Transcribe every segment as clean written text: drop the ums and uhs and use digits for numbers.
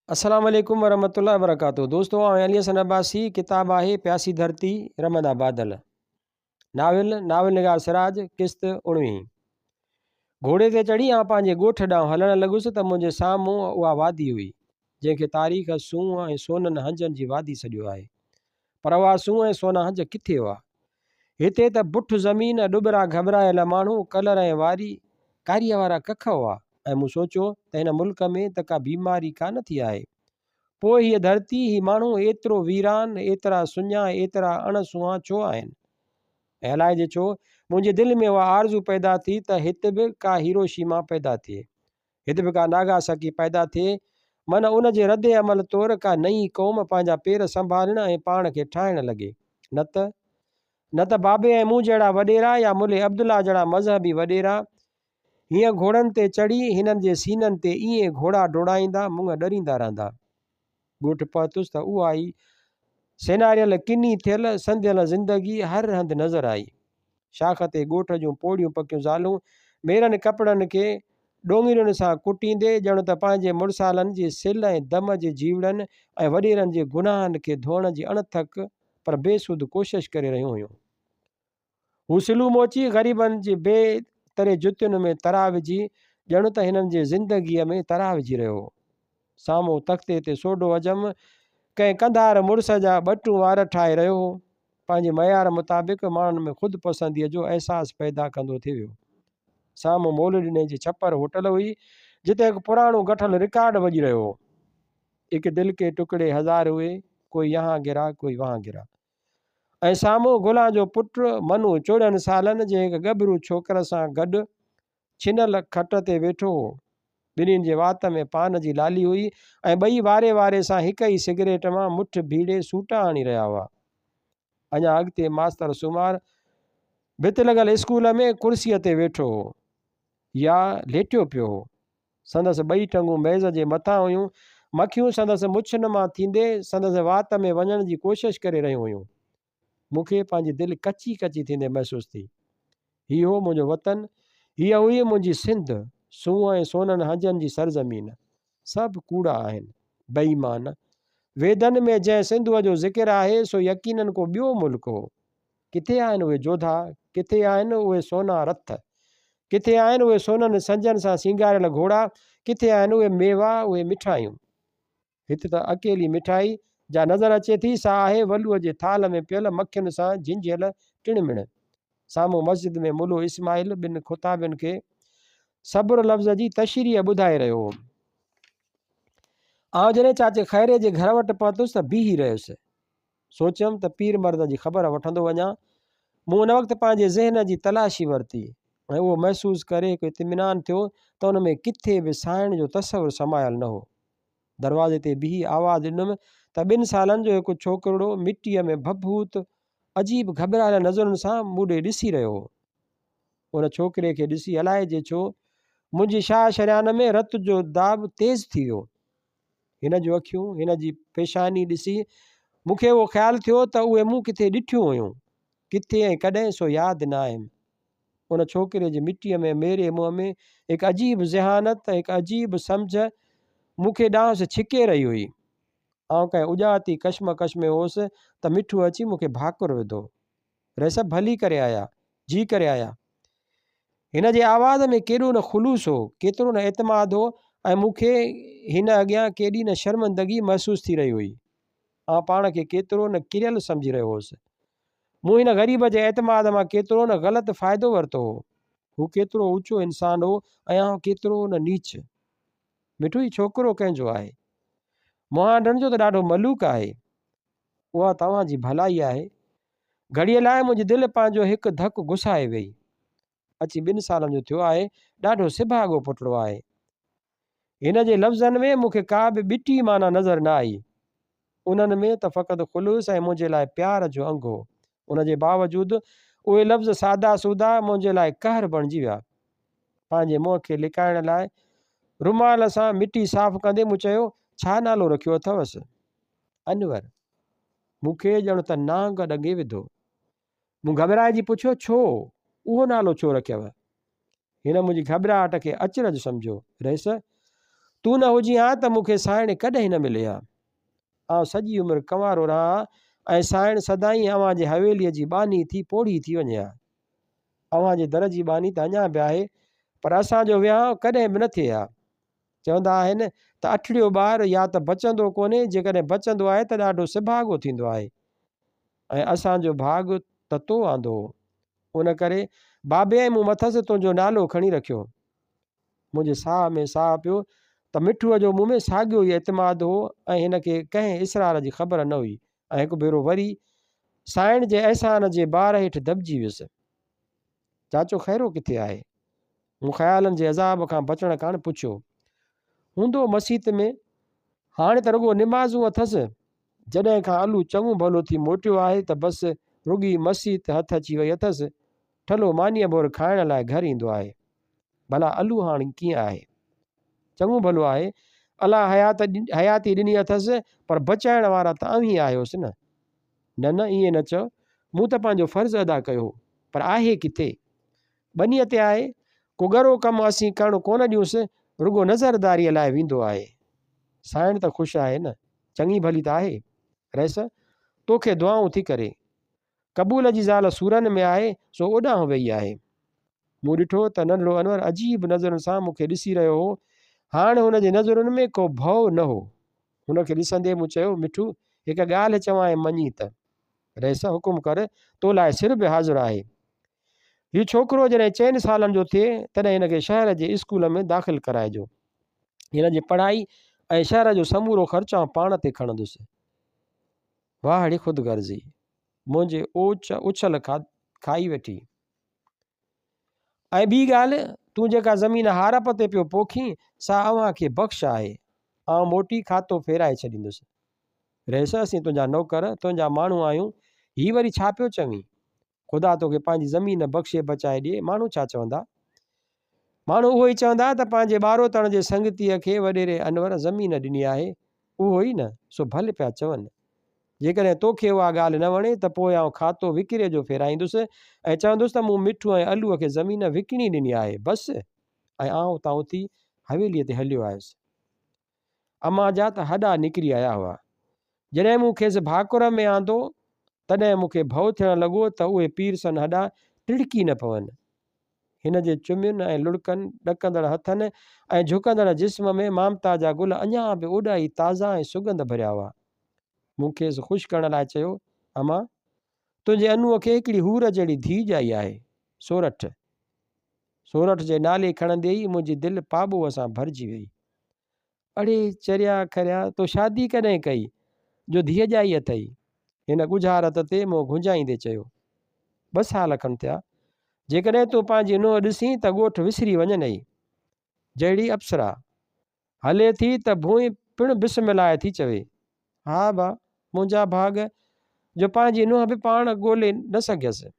अस्सलाम वालेकुम वरहमतुल्लाहि वबरकातुहू। दोस्तों अली हसन अब्बासी किताब आहे प्यासी धरती रमंदा बादल। नाविल निगार सिराज किस्त 19। घोड़े ते चढ़ी आं पंहिंजे ॻोठ ॾांहुं हलणु लॻुसि त मुंहिंजे साम्हूं उहा वादी हुई जंहिंखे तारीख़ सूंहं ऐं सोननि हंजनि जी वादी सॾियो आहे। पर उहा सूंहं ऐं सोना हंज किथे हुआ? हिते त बुठ ज़मीन, ॾुबरा घबरायल माण्हू, कलर ऐं कारीअ वारा कख हुआ। ऐं मूं सोचियो त हिन मुल्क में त का बीमारी कान थी आहे। पोइ हीअ धरती, ही माण्हू एतिरो वीरान, एतिरा सुञा, एतिरा अणसुआ छो आहिनि? ऐं अलाए जे छो मुंहिंजे दिलि में उहा आरज़ू पैदा थी त हिते बि का हिरोशिमा पैदा थिए, हिते बि का नागासाकी पैदा थिए। मन उन जे रद्द अमल तौरु का नई क़ौम पंहिंजा पेर संभालण ऐं पाण खे ठाहिणु लॻे। न त बाबे ऐं मूं जहिड़ा वॾेरा या मुल्ले अब्दुल्ला जहिड़ा मज़हबी वॾेरा हीअं घोड़नि ते चढ़ी हिननि जे सीननि ते ईअं घोड़ा डोड़ाईंदा, मुंहुं ॾरींदा रहंदा। ॻोठ पहुतुसि त उहा ई सेनारियल, किनी थियल, संधियल ज़िंदगी हर हंधि नज़र आई। शाख ते ॻोठ जूं पोड़ियूं पकियूं ज़ालूं मेरनि कपिड़नि खे ॾोंगिरियुनि सां कुटींदे ॼण त पंहिंजे मुड़सालनि जी सिल ऐं दम जे जीवड़नि ऐं वॾेरनि जे गुनाहनि खे धोअण जी अणथक पर बेसूद कोशिश करे रहियूं हुयूं। हू सिलू मोची ग़रीबनि जी बेतरे जुतियुनि में तरा विझी ॼण त हिननि जे ज़िंदगीअ में तरा विझी रहियो हो। साम्हूं तख़्ते ते सोडो अजम कंहिं कंधार मुड़ुस जा ॿटूं वार ठाहे रहियो हो। पंहिंजे मयार मुताबिक़ माण्हुनि में ख़ुदि पसंदीअ जो अहसासु पैदा कंदो थी वियो। साम्हूं मोलडिने जी छपर होटल हुई जिते हिकु पुराणो गठल रिकॉर्ड वॼी रहियो हो। एक दिल के टुकड़े हज़ार हुए, कोई यहाँ गिरा कोई वहाँ गिरा। ऐं साम्हूं गुलां जो पुटु मनू 14 सालनि जे हिकु गभरू छोकर सां गॾु छिनल खट ते वेठो हो। ॿिन्हिनि जे वात में पान जी लाली हुई ऐं ॿई वारे वारे सां हिक ई सिगरेट मां मुठ भीड़े सूटा आणी रहिया हुआ। अञा अॻिते मास्तर सुमार भित लॻल स्कूल में कुर्सीअ ते वेठो हो या लेटियो पियो हो। संदसि ॿई टंगूं मेज़ जे मथां हुयूं। मखियूं संदसि मुछनि मां थींदे संदसि वात में वञण जी कोशिश करे रहियूं हुयूं। मूंखे पंहिंजी दिलि कची कची थींदे महसूसु थी। हीअ हो मुंहिंजो वतन, हीअ हुई मुंहिंजी सिंध, सूंहं ऐं सोननि हंजनि जी सरज़मीन। सभु कूड़ा आहिनि, बेईमान। वेदनि में जंहिं सिंधुअ जो ज़िक्र आहे सो यकीनन को ॿियो मुल्क हो। किथे आहिनि उहे जोधा? किथे आहिनि उहे सोना रथ? किथे आहिनि उहे सोननि संजनि सां सिंगारियल घोड़ा? किथे आहिनि उहे मेवा, उहे मिठाइयूं? हिते त अकेली मिठाई जा नज़र अचे थी सा आहे वलूअ जे थाल में पियल मखियुनि सां झिंझियल टिणमिण। साम्हूं मस्जिद में मुलो इस्माइल ॿिनि खुताबियुनि खे सब्र लफ़्ज़ जी तशरीह ॿुधाए रहियो हो। आउं जॾहिं चाचे खैरे जे घर वटि पहुतुसि त बीही रहियुसि। सोचियमि त पीर मर्द जी ख़बर वठंदो वञा। मूं उन वक़्तु पंहिंजे ज़हन जी तलाशी वरिती ऐं उहो महसूसु करे हिकु इत्मिनान थियो त उन में किथे बि साइण जो तसवुरु समायल न हो। दरवाज़े ते बीही आवाज़ु ॾिनुमि त 2 सालनि जो हिकु छोकिरो मिटीअ में भभूत अजीब घबरायल नज़रुनि सां मूं ॾे ॾिसी रहियो हो। उन छोकिरे खे ॾिसी अलाए जे छो मुंहिंजी शाह शरियान में रत जो दाब तेज़ थी वियो। हिन जूं अखियूं, हिन जी पेशानी ॾिसी मूंखे उहो ख़्यालु थियो त उहे मूं किथे ॾिठियूं हुयूं, किथे ऐं कॾहिं सो यादि न आहिनि। उन छोकिरे जी मिटीअ में मेरे मुंहं में हिकु अजीब ज़हानत, हिकु अजीब सम्झ मूंखे ॾांहुंसि छिके रही हुई। आउं कंहिं उॼाती कश्मकश में होसि त मिठू अची मूंखे भाकुर विधो। रस भली करे आया, जी करे आया। हिन जे आवाज़ में केॾो न ख़ुलूस हो, केतिरो न एतमाद हो ऐं मूंखे हिन अॻियां केॾी न शर्मिंदगी महसूसु थी रही हुई। आउं पाण खे केतिरो न किरियल सम्झी रहियो हुउसि। मूं हिन ग़रीब जे एतमाद मां केतिरो न ग़लति फ़ाइदो वरितो हो। हू केतिरो ऊचो इंसानु हो ऐं आउं केतिरो न नीच। मिठू ही छोकिरो कंहिंजो आहे? मुहांडनि जो त ॾाढो मलूक आहे। उहा तव्हांजी भलाई आहे। घड़ीअ लाइ मुंहिंजी दिलि पंहिंजो हिकु धकु घुसाए वेई। अची 2 सालनि जो थियो आहे, ॾाढो सिभाॻो पुटड़ो आहे। हिन जे लफ़्ज़नि में मूंखे का बि ॿिटी माना नज़र न आई। उन्हनि में त फ़क़ति ख़ुलूस ऐं मुंहिंजे लाइ प्यार जो अंग हो। उन जे बावजूदि उहे लफ़्ज़ सादा सूदा मुंहिंजे लाइ कहर बणिजी विया। पंहिंजे मुंहं खे लिकाइण लाइ रुमाल सां मिटी साफ़ कंदे मूं चयो, छा नालो रखियो अथवसि? अनवर। मूंखे ॼण त नांग ॾंगे विधो। मूं घबराइजी पुछियो, छो? उहो नालो छो रखियव? हिन मुंहिंजी घबराहट खे अचरज सम्झो। रहिस, तूं न हुजी हा त मूंखे साइण कॾहिं न मिले हा। आउं सॼी उमिरि कंवारो रहा ऐं साइण सदाईं अव्हां जे हवेलीअ जी बानी थी पोड़ी थी वञे हा। अव्हां जे दर जी बानी त अञा बि आहे, पर असांजो विहांउ कॾहिं बि न थिए हा। चवंदा आहिनि त अठड़ियो ॿार या त बचंदो कोन्हे, जेकॾहिं बचंदो आहे त ॾाढो सिभागो थींदो आहे, ऐं असांजो भाॻ त तो आंदो हो। उन करे बाबे मूं मथसि तुंहिंजो नालो खणी रखियो। मुंहिंजे साह में साह पियो त मिठूअ जो मूं में साॻियो ई एतमाद हो ऐं हिन खे कंहिं इसरार जी ख़बर न हुई। ऐं हिकु भेरो वरी साइण जे अहसान जे बार हेठि दॿिजी वियुसि। चाचो ख़ैरो किथे आहे? मूं ख़्यालनि जे अज़ाब खां बचण कान पुछियो। हूंदो मसीत में, हाणे त रुॻो निमाज़ूं अथसि। जॾहिं खां अलू चङो भलो थी मोटियो आहे त बसि रुॻी मसीत हथ अची वई अथसि। ठलो मानीअ बोर खाइण लाइ घर ईंदो आहे। भला अलू हाणे कीअं आहे? चङो भलो आहे। अलाह हयाती ॾिनी अथसि, पर बचाइण वारा त अव्हीं आहियोसि न। न न, ईअं न चओ। मूं त पंहिंजो फ़र्ज़ु अदा कयो, पर आहे किथे? बनीअ ते आहे। को ॻरो कमु असीं करणु कोन ॾियूंसि, रुॻो नज़रदारीअ लाइ वेंदो आहे। साइण त ख़ुशि आहे न, चङी भली त आहे। रहिस, तोखे दुआऊं थी करे। क़बूल जी ज़ाल सूरनि में आहे, सो ओॾांहुं वेई आहे। मूं ॾिठो त नंढड़ो अनवर अजीब नज़रुनि सां मूंखे ॾिसी रहियो हो। हाणे हुन जे नज़रुनि में को भउ न हो। हुनखे ॾिसंदे मूं चयो, मिठू, हिकु ॻाल्हि चवां मञी त। रहिस, हुकुम कर, तो लाइ सिर बि हाज़ुर आहे। हीउ छोकिरो जॾहिं 4 सालनि जो थिए तॾहिं हिनखे शहर जे स्कूल में दाख़िल कराइजो। हिन जी पढ़ाई ऐं शहर जो समूरो ख़र्चु आउं पाण ते खणंदुसि। वाहड़ी ख़ुदगर्ज़ी मुंहिंजे उछल खाई वेठी। ऐं ॿी ॻाल्हि, तूं जेका ज़मीन हारप ते पियो पोखीं, सा अव्हां खे बख़्श आहे। आउं मोटी खातो फेराए छॾींदुसि। रहिस, असीं तुंहिंजा नौकर, तुंहिंजा माण्हू आहियूं। हीउ वरी छा पियो चवीं? ख़ुदा तोखे पंहिंजी ज़मीन बख़्शे बचाए ॾिए। माण्हू छा चवंदा? माण्हू उहो ई चवंदा त पंहिंजे ॿारोतण जे संगतीअ खे वॾेरे अनवर ज़मीन ॾिनी आहे। उहो ई न, सो भले पिया चवनि। जेकॾहिं तोखे उहा ॻाल्हि न वणे त पोइ आउं खातो विकिरे जो फेराईंदुसि ऐं चवंदुसि त मूं मिठू ऐं अलूअ खे ज़मीन विकिणी ॾिनी आहे, बसि। ऐं आउं उतां उथी हवेलीअ ते हलियो आयुसि। अम्मा जा त हॾा निकिरी आया हुआ। जॾहिं मूं खेसि भाकुर में आंदो तॾहिं मूंखे भउ थियणु लॻो त उहे पीरसन हॾा टिड़की न पवनि। हिन जे चुमियुनि ऐं लुड़कनि, ॾकंदड़ हथनि ऐं झुकंदड़ जिस्म में ममता जा गुल अञा बि ओॾा ई ताज़ा ऐं सुगंध भरिया हुआ। मूं खेसि ख़ुशि करण लाइ चयो, अम्मा, तुंहिंजे अनूअ खे हिकिड़ी हूर जहिड़ी धीउ ॼाई आहे, सोरठ। सोरठ जे नाले खणंदे ई मुंहिंजी दिलि पाॿोअ सां भरिजी वई। अड़े चरिया खरिया, तो शादी कॾहिं कई जो धीअ ॼाई अथई? हिन गुझारत ते मूं घुंजाईंदे चयो। 2 साल खनि थिया। जेकॾहिं तूं पंहिंजी नुंहुं ॾिसीं त ॻोठु विसरी वञनि ई। जहिड़ी अप्सरा हले थी त भूई पिणु बिस्मिलाए थी चवे। हा बा, मुंहिंजा भाग जो पंहिंजी नुंहुं बि पाण ॻोल्हे न सघियसि।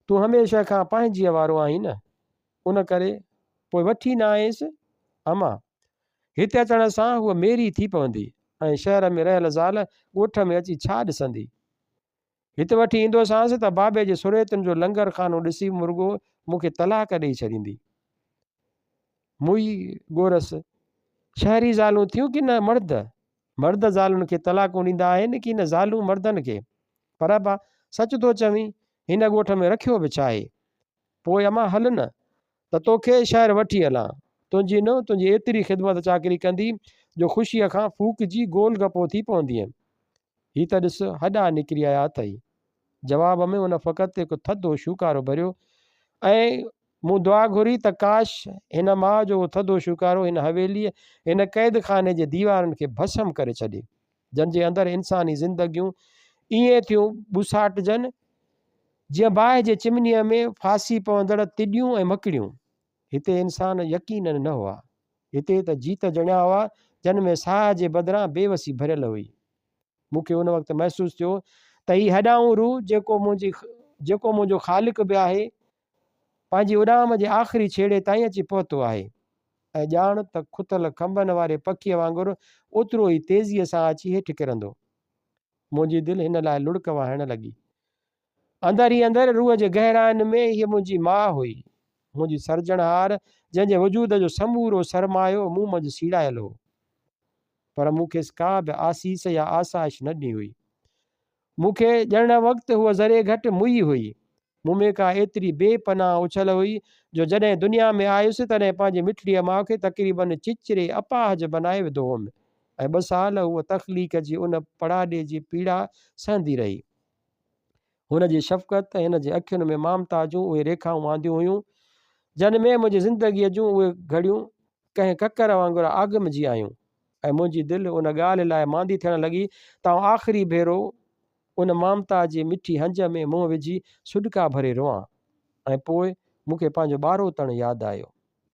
तूं हमेशह खां पंहिंजीअ वारो आहीं न, उन करे पोइ वठी न आयसि। अम्मा, हिते अचण सां हूअ मेरी थी पवंदी ऐं शहर में रहियल ज़ाल ॻोठ में अची छा ॾिसंदी? हिते वठी ईंदोसांसि त बाबे जे सुरेतुनि जो लंगर खानो ॾिसी मुर्गो मूंखे तलाक ॾेई छॾींदी। मुई गोरस, शहरी ज़ालूं थियूं की न मर्द? मर्द ज़ालुनि खे तलाकूं ॾींदा आहिनि की न ज़ालूं मर्दनि खे? पर बा, सच थो चवीं, हिन ॻोठ में रखियो बि छा आहे? पोइ अम्मा हल न त तोखे शहर वठी हलां। तुंहिंजी नुंहुं तुंहिंजी एतिरी ख़िदमत चाकरी कंदी जो ख़ुशीअ खां फूकजी गोल गपो थी पवंदीअ। ही त ॾिस, हॾा निकिरी आया अथई। जवाब में उन फ़क़ति हिकु थधो शूकारो भरियो ऐं मूं दुआ घुरी त काश हिन माउ जो थधो शूकारो हिन हवेलीअ, हिन क़ैद खाने जे दीवारनि खे भस्म करे छॾे, जंहिंजे अंदरि इंसानी ज़िंदगियूं ईअं थियूं ॿुसाटजनि जीअं बाहि जे चिमनीअ में फासी पवंदड़ तिॾियूं ऐं मकड़ियूं। हिते इंसान यकीनन न हुआ। हिते त जीत ॼणिया हुआ जिन में साह जे बदिरां बेवसी भरियल हुई। मूंखे उन वक़्तु महसूसु थियो त ही हॾाऊं रूह जेको मुंहिंजो ख़ालिक बि आहे, पंहिंजी उॾाम जे आख़िरी छेड़े ताईं अची पहुतो आहे ऐं ॼाण त खुतल खंभनि वारे पखीअ वांगुरु ओतिरो ई तेज़ीअ सां अची हेठि किरंदो। मुंहिंजी दिलि हिन लाइ लुड़क वाहण लॻी। अंदरि ई अंदरि रूह जे गहराइनि में हीअ मुंहिंजी माउ हुई। मुंहिंजी सरजणहार जंहिंजे वजूद जो समूरो सरमायो मूं मंझि सीड़ायल हो, पर मूंखे का बि आसीस या आसाइश न ॾिनी हुई। मूंखे ॼण वक़्तु हूअ ज़रे घटि मुई हुई। मूं में का एतिरी बेपनाह उछल हुई जो जॾहिं दुनिया में आयुसि तॾहिं पंहिंजी मिठड़ीअ माउ खे तक़रीबन चिचिरे अपाहज बनाए विधो हुअमि ऐं 2 साल उहा तख़लीक़ जी उन पड़ाॾे जी पीड़ा सहंदी रही। हुन जी शफ़क़त ऐं हिन जे अखियुनि में ममता जूं उहे रेखाऊं आंदियूं हुयूं जन में मुंहिंजी ज़िंदगीअ जूं उहे घड़ियूं कंहिं ककर वांगुरु आगमिजी आयूं ऐं मुंहिंजी दिलि उन ॻाल्हि लाइ मांदी थियण लॻी त आख़िरी भेरो उन ममता जी मिठी हंज में मुंहुं विझी सुॾका भरे रोआं ऐं पोइ मूंखे पंहिंजो ॿारहों तण यादि आयो।